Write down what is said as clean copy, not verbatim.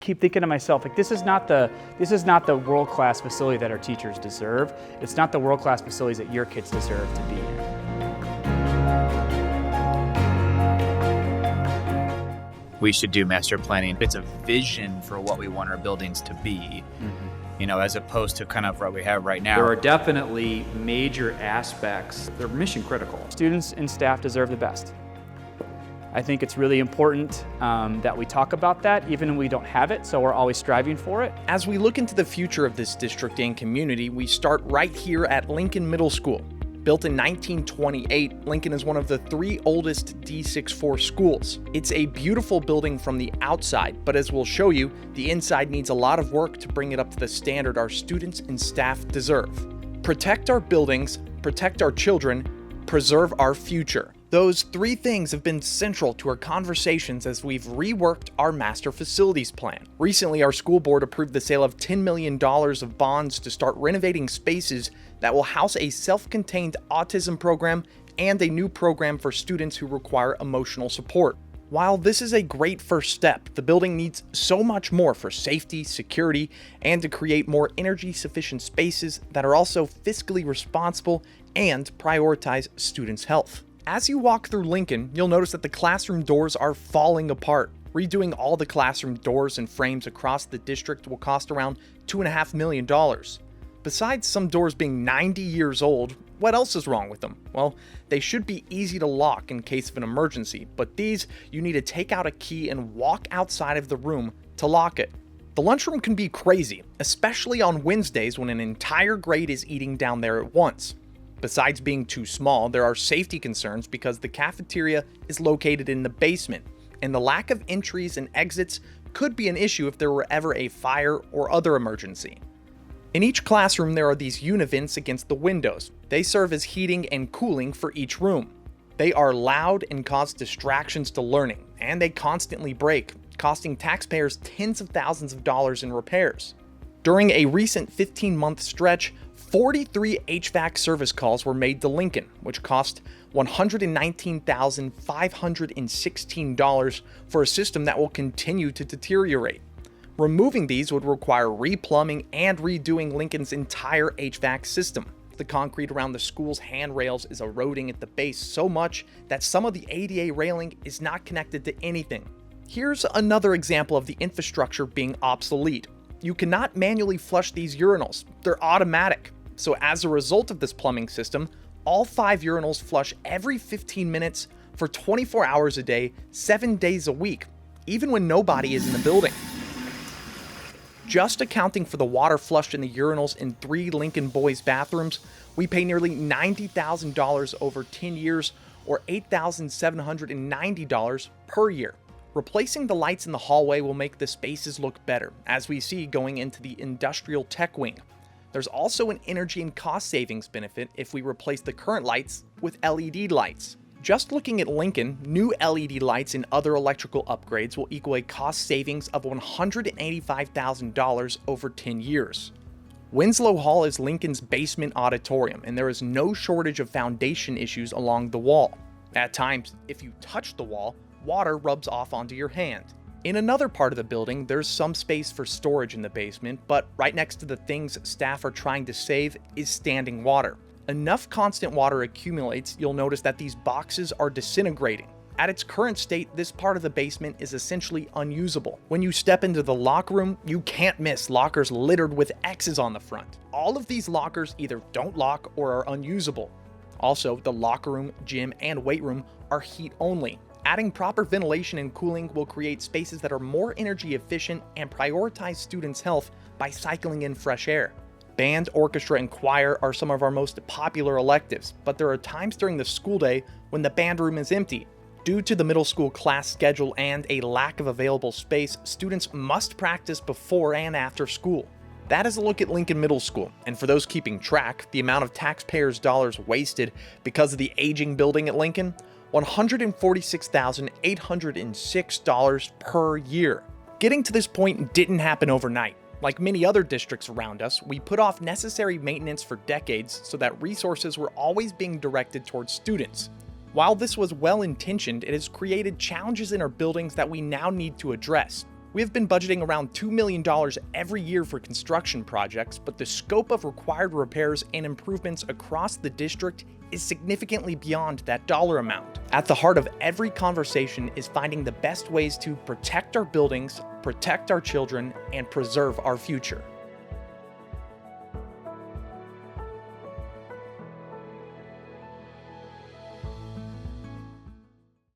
Keep thinking to myself, like, this is not the world-class facility that our teachers deserve. It's not the world-class facilities that your kids deserve to be in. We should do master planning. It's a vision for what we want our buildings to be, you know, as opposed to kind of what we have right now. There are definitely major aspects. They're mission critical. Students and staff deserve the best. I think it's really important that we talk about that, even when we don't have it, so we're always striving for it. As we look into the future of this district and community, we start right here at Lincoln Middle School. Built in 1928, Lincoln is one of the 3 oldest D64 schools. It's a beautiful building from the outside, but as we'll show you, the inside needs a lot of work to bring it up to the standard our students and staff deserve. Protect our buildings, protect our children, preserve our future. Those 3 things have been central to our conversations as we've reworked our master facilities plan. Recently, our school board approved the sale of $10 million of bonds to start renovating spaces that will house a self-contained autism program and a new program for students who require emotional support. While this is a great first step, the building needs so much more for safety, security, and to create more energy-sufficient spaces that are also fiscally responsible and prioritize students' health. As you walk through Lincoln, you'll notice that the classroom doors are falling apart. Redoing all the classroom doors and frames across the district will cost around $2.5 million. Besides some doors being 90 years old, what else is wrong with them? Well, they should be easy to lock in case of an emergency, but these you need to take out a key and walk outside of the room to lock it. The lunchroom can be crazy, especially on Wednesdays when an entire grade is eating down there at once. Besides being too small, there are safety concerns because the cafeteria is located in the basement, and the lack of entries and exits could be an issue if there were ever a fire or other emergency. In each classroom, there are these univents against the windows. They serve as heating and cooling for each room. They are loud and cause distractions to learning, and they constantly break, costing taxpayers tens of thousands of dollars in repairs. During a recent 15-month stretch, 43 HVAC service calls were made to Lincoln, which cost $119,516 for a system that will continue to deteriorate. Removing these would require replumbing and redoing Lincoln's entire HVAC system. The concrete around the school's handrails is eroding at the base so much that some of the ADA railing is not connected to anything. Here's another example of the infrastructure being obsolete. You cannot manually flush these urinals. They're automatic. So as a result of this plumbing system, all 5 urinals flush every 15 minutes for 24 hours a day, 7 days a week, even when nobody is in the building. Just accounting for the water flushed in the urinals in 3 Lincoln boys' bathrooms, we pay nearly $90,000 over 10 years or $8,790 per year. Replacing the lights in the hallway will make the spaces look better, as we see going into the industrial tech wing. There's also an energy and cost savings benefit if we replace the current lights with LED lights. Just looking at Lincoln, new LED lights and other electrical upgrades will equal a cost savings of $185,000 over 10 years. Winslow Hall is Lincoln's basement auditorium, and there is no shortage of foundation issues along the wall. At times, if you touch the wall, water rubs off onto your hand. In another part of the building, there's some space for storage in the basement, but right next to the things staff are trying to save is standing water. Enough constant water accumulates, you'll notice that these boxes are disintegrating. At its current state, this part of the basement is essentially unusable. When you step into the locker room, you can't miss lockers littered with X's on the front. All of these lockers either don't lock or are unusable. Also, the locker room, gym, and weight room are heat only. Adding proper ventilation and cooling will create spaces that are more energy efficient and prioritize students' health by cycling in fresh air. Band, orchestra, and choir are some of our most popular electives, but there are times during the school day when the band room is empty. Due to the middle school class schedule and a lack of available space, students must practice before and after school. That is a look at Lincoln Middle School, and for those keeping track, the amount of taxpayers' dollars wasted because of the aging building at Lincoln, $146,806 per year. Getting to this point didn't happen overnight. Like many other districts around us, we put off necessary maintenance for decades so that resources were always being directed towards students. While this was well-intentioned, it has created challenges in our buildings that we now need to address. We have been budgeting around $2 million every year for construction projects, but the scope of required repairs and improvements across the district is significantly beyond that dollar amount. At the heart of every conversation is finding the best ways to protect our buildings, protect our children, and preserve our future.